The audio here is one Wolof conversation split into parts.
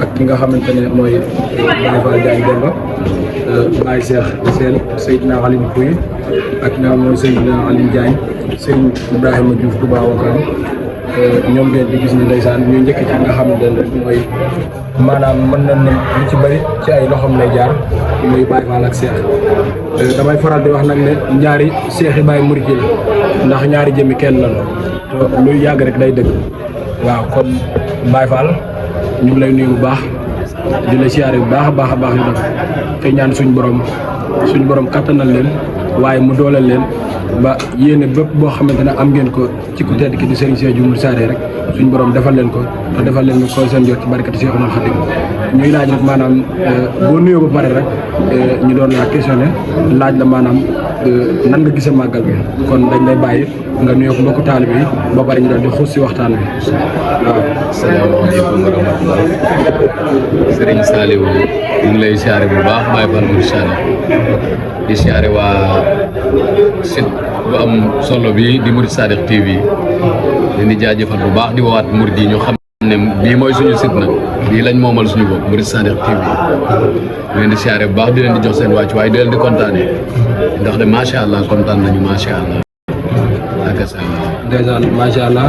ak ki nga xamante ne mooy Baye Fall Diagne Demba Baye Cheikh Sène Seydina Aline Pouye ak ki nga xam mooy Seydina Aline Diagne Serigne Ibrahima Diouf Touba Wakam ñoom ngeen di gis ni ndeysaan ñuy njëkk ci nga xamante ne mooy maanaam mën nañ ne lu ci bëri ci ay loxoom lay jaar muy Baye Fall ak Cheikh damay faral di wax nag ne ñaari Cheikh yi Baye Mouride la ndax ñaari jëmi kenn la te luy yàgg rek day dëgg waaw kon Baye Fall ñu ngi lay nuyu bu baax di la siyaare bu baax a baax a baax yu def te ñaan suñu borom kattanal leen waaye mu dooleel leen ba yéene bépp boo xamante ne am ngeen ko ci ku tedd ki di Serigne Cheikh Diouf Saare rek suñu borom defal leen ko te defal leen ko seen jot ci barkati Cheikhul Khadim ñuy laaj rek maanaam boo nuyoo ba pare rek ñu doon laa questionné laaj la maanaam nan nga gisee màggal bi kon dañ lay bàyyi nga nuyoo ko mbokku taalibe yi ba pare ñu doon di xuus si waxtaan wi waaw. salaamaaleykum wa rahmatulah Serigne Saliou ñu ngi lay siyaare bu baax Baye Fall Mouride Sané di siyaare waa site bu am solo bi di Mouride Sadikh TV leen di jaajëfal bu baax di woowaat Mouride yi ñu xam ne bii mooy suñu site nag bii lañ moomal suñu bopp Mouride Sadikh TV leen di siyaare bu baax di leen di jox seen wàcc waaye di leen di kontaane ndax de macha allah kontaan nañu macha allah ak dèjà macha allah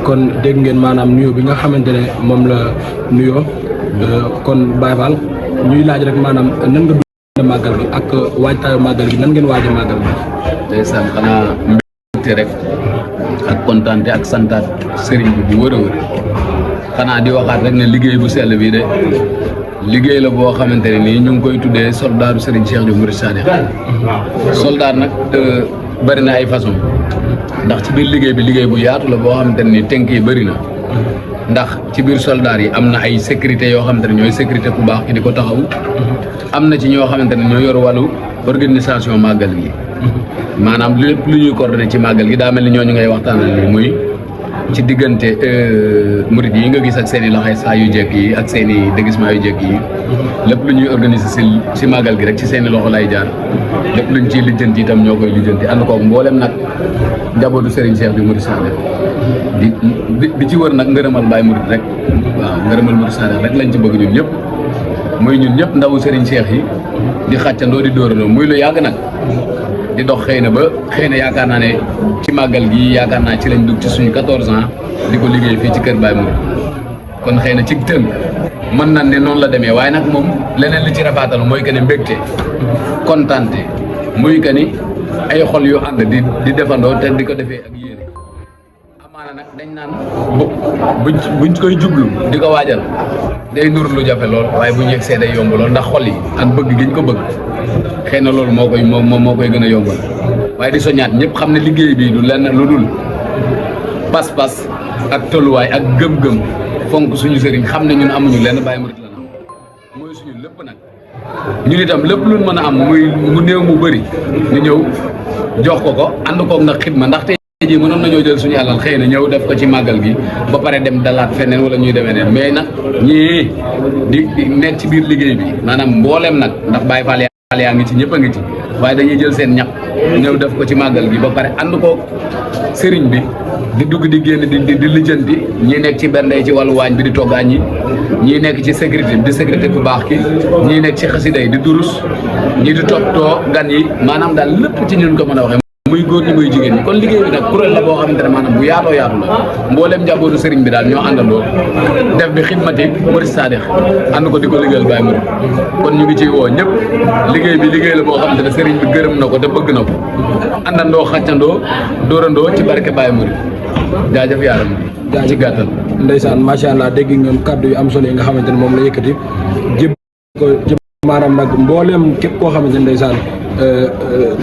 kon dégg ngeen maanaam nuyoo bi nga xamante ne moom la nuyoo kon Baye Fall ñuy laaj rek maanaam nan nga dund màggal bi ak waajtaayu màggal gi nan ngeen waaje màggal bi. ndeysaan xanaa mbégte rek ak kontaante ak santaat sëriñ bi bu wër a wër xanaa di waxaat rek ne liggéey bu sell bii de liggéey la boo xamante ne nii ñu ngi koy tuddee soldaaru Serigne Cheikh Diouf Mouride Sadikh soldaar nag bëri na ay façon ndax ci biir liggéey bi liggéey bu yaatu la boo xamante ne nii tënk yi bëri na ndax ci biir soldaar yi am na ay sécurité yoo xamante ne ñooy sécurité ku baax ki di ko taxaw am na ci ñoo xamante ne ñoo yor wàllu organisation màggal gi maanaam lépp lu ñuy coordonné ci màggal gi daa mel ni ñooñu ngay waxtaanal nii muy ci diggante murid yi nga gis ak seen i loxo saa yu jekk yi ak seen i déguisement yu jekk yi lépp lu ñuy organiser si màggal gi rek ci seen i loxo lay jaar lépp luñ ciy lijjanti itam ñoo koy lijjanti ànd koog mboolem nag njabootu Serigne Cheikh bi Mouride Sadikh di ci wër nag ngërëmal Baye Mouride rek waaw ngërëmal Mouride Sadikh rek lañ ci bëgg ñun ñëpp muy ñun ñëpp ndawu Serigne Cheikh yi di xàccandoo di dóorandoo muy lu yàgg nag di dox xëy na ba xëy na yaakaar naa ne ci màggal gi yaakaar naa ci lañ dugg ci suñu 14 ans di ko liggéey fii ci kër Baye Mouride kon xëy na ci tënk mën nañ ne noonu la demee waaye nag moom leneen li ci rafaatal mooy que ne mbégte kontante muy que ni ay xol yu ànd di defandoo te di ko defee ak yéene amaana nag dañ naan buñ koy jublu di ko waajal day nur lu jafe lool waaye bu ñu yegsee day yomb lool ndax xol yi ak bëgg gi ñu ko bëgg xëy na loolu moo koy gën a yombal waaye di soññaat ñëpp xam ne liggéey bi du lenn lu dul pas-pas ak tolluwaay ak gëm-gëm fonk suñu sëriñ xam ne ñun amuñu lenn Baye Mouride la nam mooy suñu lépp nag ñun itam lépp luñ mën a am muy mu néew mu bëri ñu ñëw jox ko ànd koog nag xidma ndax tey jii mënoon nañoo jël suñu alal xëy na ñëw def ko ci màggal gi ba pare dem dalaat feneen wala ñuy demee neen mais nag ñii di nekk ci biir liggéey bi maanaam mbooleem nag ndax Baye Fall yaa ngi ci ñëpp a ngi ci waaye dañuy jël seen ñaq ñëw def ko ci màggal gi ba pare ànd koog sëriñ bi di dugg di génn di lijjanti ñii nekk ci bernde ci wàllu waañ bi di toggaañ ñi ñii nekk ci sécurité bi di sécurité bu baax ki ñii nekk ci xasida yi di durus ñii di toppatoo gan yi maanaam daal lépp ci ñun ko mën a waxee muy góor ñi muy jigéen ñi kon liggéey bi nag kuréel la boo xamante ne maanaam bu yaatoo yaatu la mboolem njabootu sëriñ bi daal ñoo àndandoo def bi xidmati Mouride Sadikh ànd ko di ko liggéeyal Baye Mouride kon ñu ngi ciy woo ñëpp liggéey bi liggéey la boo xamante ne sëriñ bi gërëm na ko te bëgg na ko àndandoo xàccandoo dóorandoo ci barke Baye Mouride jaajëf yaaram bi ci gàttal ndeysaan macha allah dégg ngeen kàddu yu am solo yi nga xamante ne moom la yëkkati jëm ko maanaam nag mbooleem képp koo xamante ne ndeysaan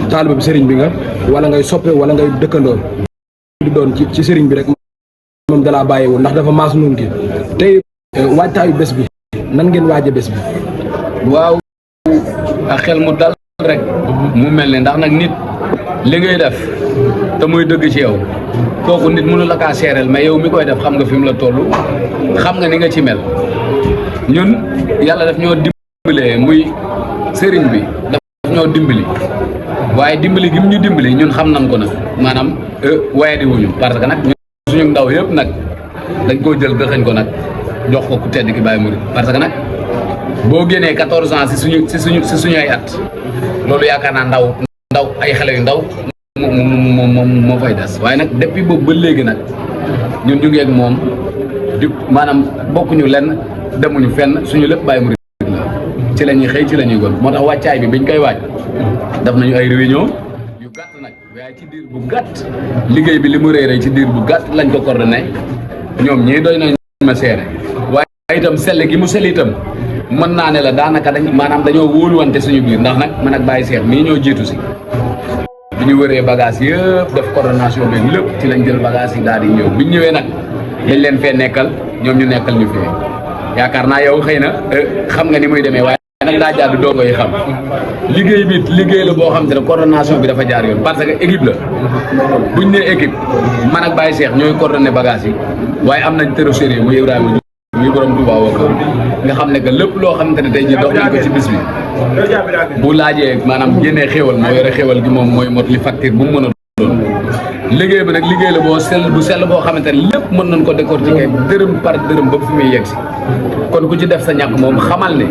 taalibe bi sëriñ bi nga wala ngay soppe wala ngay dëkkandoo di doon ci sëriñ bi rek moom dalaa bàyyiwul ndax dafa maas nun ki tey waajtaayu bés bi nan ngeen waaje bés bi waaw ak xel mu dal rek mu mel ne ndax nag nit li ngay def te muy dëgg ci yow kooku nit mënu la kaa seereel mais yow mi koy def xam nga fi mu la toll xam nga ni nga ci mel ñun yàlla daf ñoo dimbalee muy sëriñ bi daf ñoo dimbali waaye dimbali gi mu ñu dimbali ñun xam nañ ko nag maanaam waaye di wuñu parce que nag ñun suñu ndaw yëpp nag dañ koo jël dëxañ ko nag jox ko ku tedd ki Baye Mouride parce que nag boo génnee 14 ans si suñu ay at loolu yaakaar naa ndaw ay xale yu ndaw moo fay des waaye nag depuis boobu ba léegi nag ñun ñu ngi ak moom di maanaam bokkuñu lenn demuñu fenn suñu lépp Baye Mouride la ci la ñuy xëy ci la ñuy gon moo tax wàccaay bi biñ koy waaj def nañu ay réunion yu gàtt nag waaye ci diir bu gàtt liggéey bi li mu réeré ci diir bu gàtt lañ ko coordonné ñoom ñii doy nañ ma seere waaye itam sell gi mu sell itam mën naa ne la daanaka maanaam dañoo wóoluwante suñu biir ndax nag man ak Baye Cheikh mii ñoo jiitu si bi ñu wëree bagage yëpp def coordination bi lépp ci lañ jël bagage yi daal di ñëw bi ñu ñëwee nag dañ leen fee nekkal ñoom ñu nekkal ñu fee yaakaar naa yow xëy na xam nga ni muy demee waaye nag daa jaadu doongo yi xam liggéey bi liggéey la boo xam te ne coordination bi dafa jaar yoon parce que équipe la buñ nee équipe man ak Baye Cheikh ñooy coordonné bagage yi waaye am nañ trésorier muy Ibrahima muy borom Touba Waka nga xam ne que lépp loo xamante ne tey jii dox nañ ko ci bis bi bu laajee maanaam génnee xéwal moo yore xéwal gi moom mooy mot li facture bu mu mën a doon liggéey bi nag liggéey la boo sell boo xamante ne lépp mën nañ ko décortiquer dërëm par dërëm ba fi muy yegg si kon ku ci def sa ñàkk moom xamal ne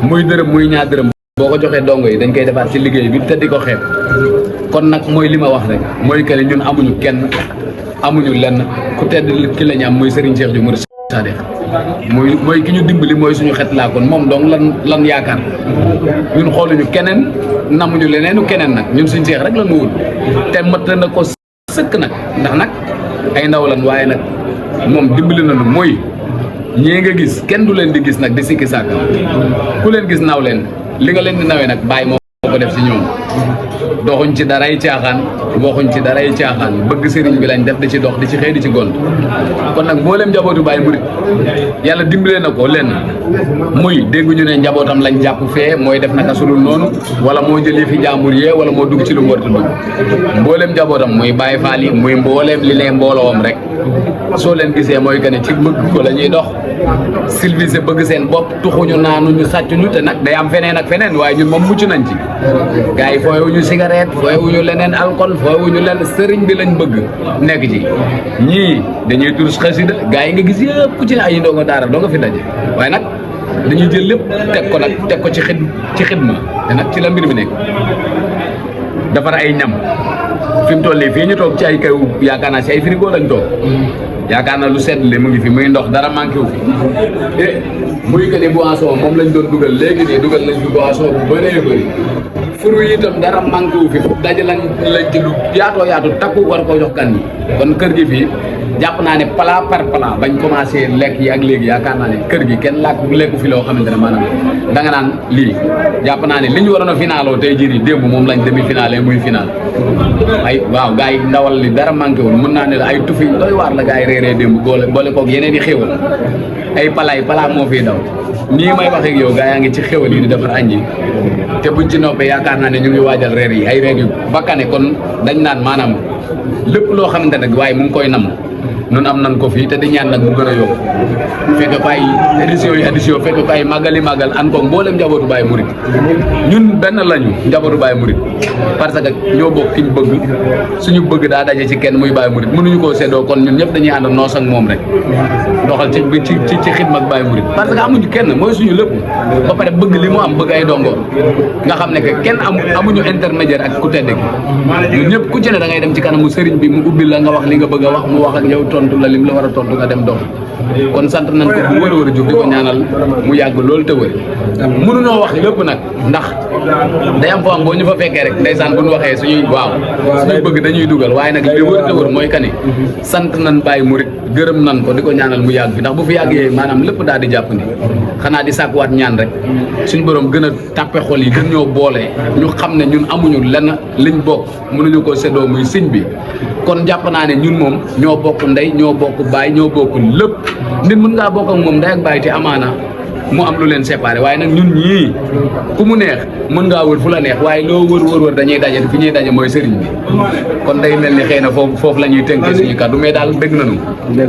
muy dërëm muy ñaar dërëm boo ko joxee dongo yi dañ koy defaat ci liggéey bi te di ko xeeb kon nag mooy li ma wax rek mooy que ñun amuñu kenn amuñu lenn ku tedd ki la ñu am muy Serigne Cheikh Diouf Mouride Sadikh mooy ki ñu dimbali mooy suñu xet laa kon moom donc lan yaakaar ñun xooluñu keneen namuñu leneenu keneen nag ñun suñu Cheikh rek la nu wul te mat na ko sëkk nag ndax nag ay ndaw lan waaye nag moom dimbali nañu mooy ñii nga gis kenn du leen di gis nag di sikki sàkka ku leen gis naw leen li nga leen di nawee nag bàyyi moo ko def si ñoom doxuñ ci daray caaxaan waxuñ ci daray caaxaan bëgg sëriñ bi lañ def di ci dox di ci xëy di ci gont kon nag mboolem njabootu Baye Mouride yàlla dimbalee na ko lenn muy dégguñu ne njabootam lañ jàpp fee mooy def naka sulul noonu wala moo jëlee fi jàmbur yee wala moo dugg ci lu mu war a dugg mboolem njabootam muy Baye Fall yi muy mbooleem li ne mbooloom rek soo leen gisee mooy que ne ci bëgg ko la ñuy dox civilisé bëgg seen bopp tuxuñu naanuñu sàccuñu te nag day am feneen ak feneen waaye ñun moom mucc nañ ci gars yi fooyewuñu cigarette fooyewuñu leneen alcool fooyewuñu leneen sëriñ bi lañ bëgg nekk ci ñii dañuy tur xasida gars yi nga gis yëpp ku ci ne ay ndongo daara doo nga fi daje waaye nag dañuy jël lépp teg ko ci xidma te nag ci la mbir mi nekk defar ay ñam fi mu toll nii fii ñu toog ci ay kaw yaakaar naa si ay frigo lañ toog yaakaar naa lu sedd li mu ngi fi muy ndox dara manqué wu fi muy que ni boisson moom lañ doon dugal léegi nii dugal nañ fi boisson bu bëree bëri fruit yi itam dara manqué wu fi daje lañ ci lu yaatu takku war koo jox gan yi kon kër gi fii jàpp naa ne plat par plat bañ commencé lekk yi ak léegi yaakaar naa ne kër gi kenn lekku fi loo xamante ne maanaam da nga naan lii jàpp naa ne li ñu waroon a finaaloo tey jii nii démb moom lañ demi finale muy final ay waaw gars yi ndawal li dara manqué wul mën naa ne la ay tufi doy waar la gars yi réeree démb boole koog yeneen i xéwal ay pala moo fiy daw nii may wax ak yow gars yaa ngi ci xéwal yi di defar añ yi te buñ ci noppee yaakaar naa ne ñu ngi waajal reer yi ay reer yu bakkane kon dañ naan maanaam lépp loo xamante ne waaye mu ngi koy nam nun am nan ko fii te di ñaan nag mu gën a yokk fekk ko ay édition fekk ko ay màggal an ko mboolem njabootu Baye Mouride ñun benn lañu njabootu Baye Mouride parce que ñoo bokk ki ñu bëgg suñu bëgg daa daje ci kenn muy Baye Mouride mënuñu koo séddoo kon ñun ñëpp dañuy ànd noos ak moom rek doxal ci xidma ak Baye Mouride parce que amuñu kenn mooy suñu lépp ba pare bëgg li mu am bëgg ay dongo nga xam ne que kenn amuñu intermédiaire ak ku tedd gi ñun ñëpp ku ci ne da ngay dem ci kanamu sëriñ bi mu ubbi la nga wax li nga bëgg a wax mu wax ak yow tontu la lim la war a tontu nga dem dox kon sant nañ ko bu wër a jóg di ko ñaanal mu yàgg loolu te wër mënuñoo wax lépp nag ndax day am foo am boo ñu fa fekkee rek ndeysaan bu ñu waxee suñuy bëgg dañuy dugal waaye nag li wër te wër mooy kani sant nañ Baye Mouride gërëm nañ ko di ko ñaanal mu yàgg fi ndax bu fi yàggee maanaam lépp daal di jàpp ni xanaa di sàkkuwaat ñaan rek suñu borom gën a tàppe xol yi gën ñoo boole ñu xam ne ñun amuñu lenn liñ bokk mënuñu ko séddoo muy sëñ bi kon jàpp naa ne ñun moom ñoo bokk ndey ñoo bokk baay ñoo bokk lépp nit mën ngaa bokk ak moom ndey ak baay te amaana mu am lu leen séparé waaye nag ñun ñii ku mu neex mën ngaa wër fu la neex waaye loo wër dañuy daje fi ñuy daje mooy sëriñ bi kon day mel ni xëy na foofu la ñuy tënkee suñu kàddu mais daal bëgg nañu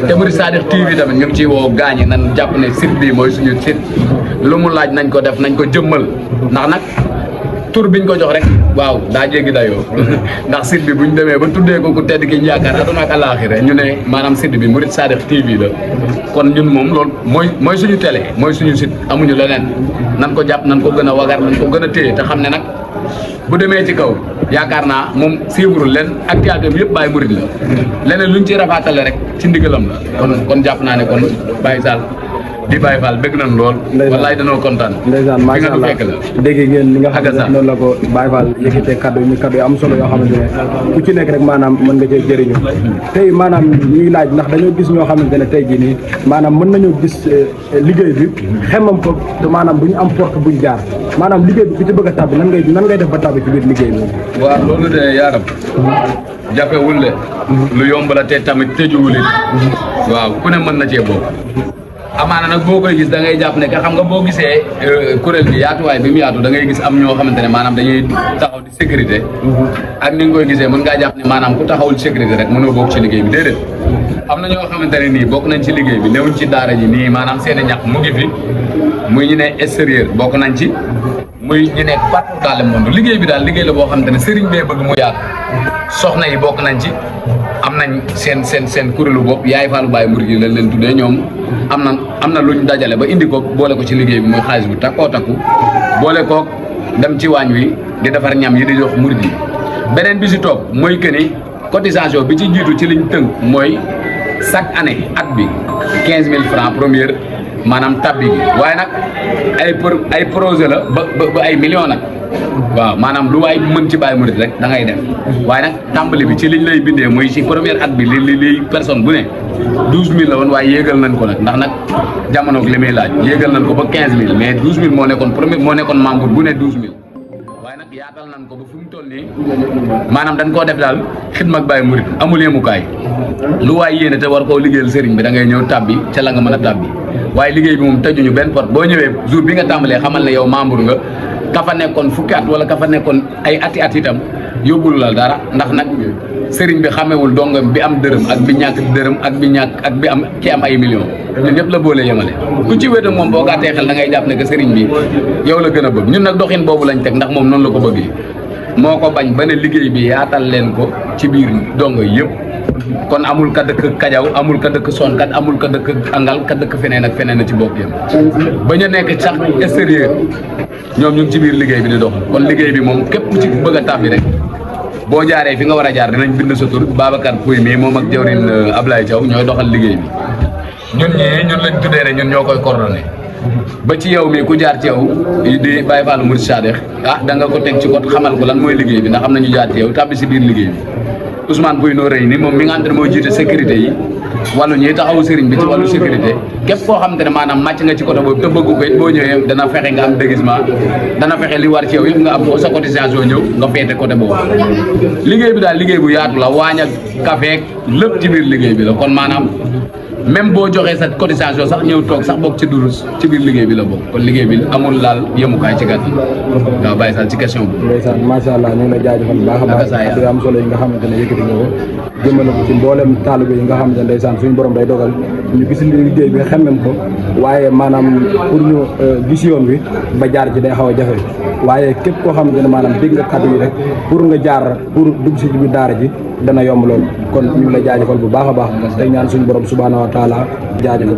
te Mouride Sadikh TV tamit ñu ngi ciy woo gaañi nan jàpp ne site bi mooy suñu site lu mu laaj nañ ko def nañ ko jëmmal ndax nag tur biñ ko jox rek waaw daa jéggi dayoo ndax site bi buñ demee ba tuddee ko ku tedd ki ñu yaakaar aduna ak àllaaxira ñu ne maanaam site bi Mouride Sadikh TV la kon ñun moom loolu mooy suñu télé mooy suñu site amuñu leneen nan ko jàpp nan ko gën a wagar nan ko gën a téye te xam ne nag bu demee ci kaw yaakaar naa moom suivre leen actualité bi yëpp Baye Mouride la leneen luñ ci rafaatale rek ci ndigalam la kon jàpp naa ne kon Baye Sall di Baye Fall bëgg nañ lool. wallaay danoo kontaan. ndeysaan macha allah dégg ngeen li nga xam ne noonu la ko Baye Fall yëkkatee kaddu yi am solo yoo xamante ne ku ci nekk rek maanaam mën nga cee jëriñu tey maanaam ñuy laaj ndax dañoo gis ñoo xamante ne tey jii nii maanaam mën nañoo gis liggéey bi xemam ko te maanaam du ñu am porte buñ jaar maanaam liggéey bi ku ci bëgg a tàbbi nan ngay def ba tàbbi ci biir liggéey bi. waaw loolu de yaaram jafewul de lu yomb la te tamit tëjuwul it waaw ku ne mën na cee bokk. amaana nag boo koy gis da ngay jàpp ne que xam nga boo gisee kuréel bi yaatuwaay bi mu yaatu da ngay gis am ñoo xamante ne maanaam dañuy taxaw di sécurité ak ni nga koy gisee mën ngaa jàpp ne maanaam ku taxawul sécurité rek mënoo bokk ci liggéey bi déedéet am na ñoo xamante ne nii bokk nañ ci liggéey bi newuñ ci daara ji nii maanaam seen i ñax mu ngi fi muy ñu ne extérieur bokk nañ ci muy ñu nekk partout dans le monde liggéey bi daal liggéey la boo xamante ne sëriñ bee bëgg mu yaatu soxna yi bokk nañ ci am nañ seen kuréelu bopp yaay Fallou Baye Mouride lañ leen tuddee ñoom am na luñ dajale ba indi ko boole ko ci liggéey bi muy xaalis bu takkoo takku boole kook dem ci waañ wi di defar ñam yi di jox murid yi beneen bi si toog mooy que ni cotisation bi ci jiitu ci liñ tënk mooy chaque année at bi 15000 francs première maanaam tabbi bi waaye nag ay projet la ba ay millions nag waaw maanaam lu waay mën ci Baye Mouride rek da ngay def waaye nag tàmbali bi ci liñ lay bindee mooy ci première at bi li personne bu ne 12000 la woon waaye yéegal nañ ko nag ndax nag jamonoog li muy laaj yéegal nañ ko ba 15000 mais 12000 moo nekkoon membre bu ne 12000 waaye nag yaatal nañ ko ba fu mu toll nii maanaam dañ koo def daal xidma ak Baye Mouride amul yemukaay lu waay yéene te war koo liggéeyal sëriñ bi da ngay ñëw tabbi ca la nga mën a tabbi waaye liggéey bi moom tëjuñu benn porte boo ñëwee jour bi nga tàmbalee xamal ne yow membre nga ka fa nekkoon fukki at wala ka fa nekkoon ay at itam yóbbul la dara ndax nag sëriñ bi xamewul dongam bi am dërëm ak bi ñàkk dërëm ak bi am ki am ay millions ñun ñëpp la boole yemale ku ci wéet ak moom boo gàttee xel da ngay jàpp ne que sëriñ bi yow la gën a bëgg ñun nag doxin boobu lañ teg ndax moom noonu la ko bëggee moo ko bañ ba ne liggéey bi yaatal leen ko ci biir dongo yëpp kon amul ka dëkk Kajaw amul ka dëkk Sonkat amul ka dëkk Angal ka dëkk feneen ak feneen a ci bokk yam ba ñu nekk sax extérieur ñoom ñu ngi ci biir liggéey bi di doxal kon liggéey bi moom képp ku ci bëgg a tàbbi rek boo jaaree fi nga war a jaar dinañ bind sa tur Babacar Pouy mii moom ak jawrin Ablaye Thiaw ñooy doxal liggéey bi ñun lañ tuddee ne ñun ñoo koy coordonné ba ci yow mii ku jaar ci yow di Baye Fall Mouride Sadikh da nga ko teg ci kot xamal ko lan mooy liggéey bi ndax am na ñu jaar ci yow tàbbi si biir liggéey bi Ousmane Pouy noo rëy ni moom mi nga xam ne mooy jiite sécurité yi wàllu ñuy taxawu sëriñ bi ci wàllu sécurité képp koo xamante ne maanaam màcc nga ci côté boobu te bëggu ko it boo ñëwee dana fexe nga am déguisement dana fexe li war ci yow yëpp nga am ko sa cotisation ñëw nga féete côté boobu liggéey bi daal liggéey bu yaatu la waañ ak café lépp ci biir liggéey bi la kon maanaam même boo joxee sa cotisation sax ñëw toog sax bokk ci durus ci biir liggéey bi la bokk kon liggéey bi amul laal yemukaay ci gàtt waaw Baye Sall ci question bi. ndeysaan macha allah ñu ngi lay jaajëfal bu baax a baax du am solo yi nga xamante ne yëkkati nga ko jëmale ko ci mboolem taalibe yi nga xamante ne ndeysaan suñu borom day dogal ñu gis liggéey bi xemmem ko waaye maanaam pour ñu gis yoon wi ba jaar ci day xaw a jafe waaye képp koo xamante ne maanaam dégg nga kàddu yi rek pour nga jaar pour dugg si biir daara ji dana yomb lool kon ñu ngi lay jaajëfal bu baax a baax tey ñaan suñu borom subhanahu wa taala jaajëfal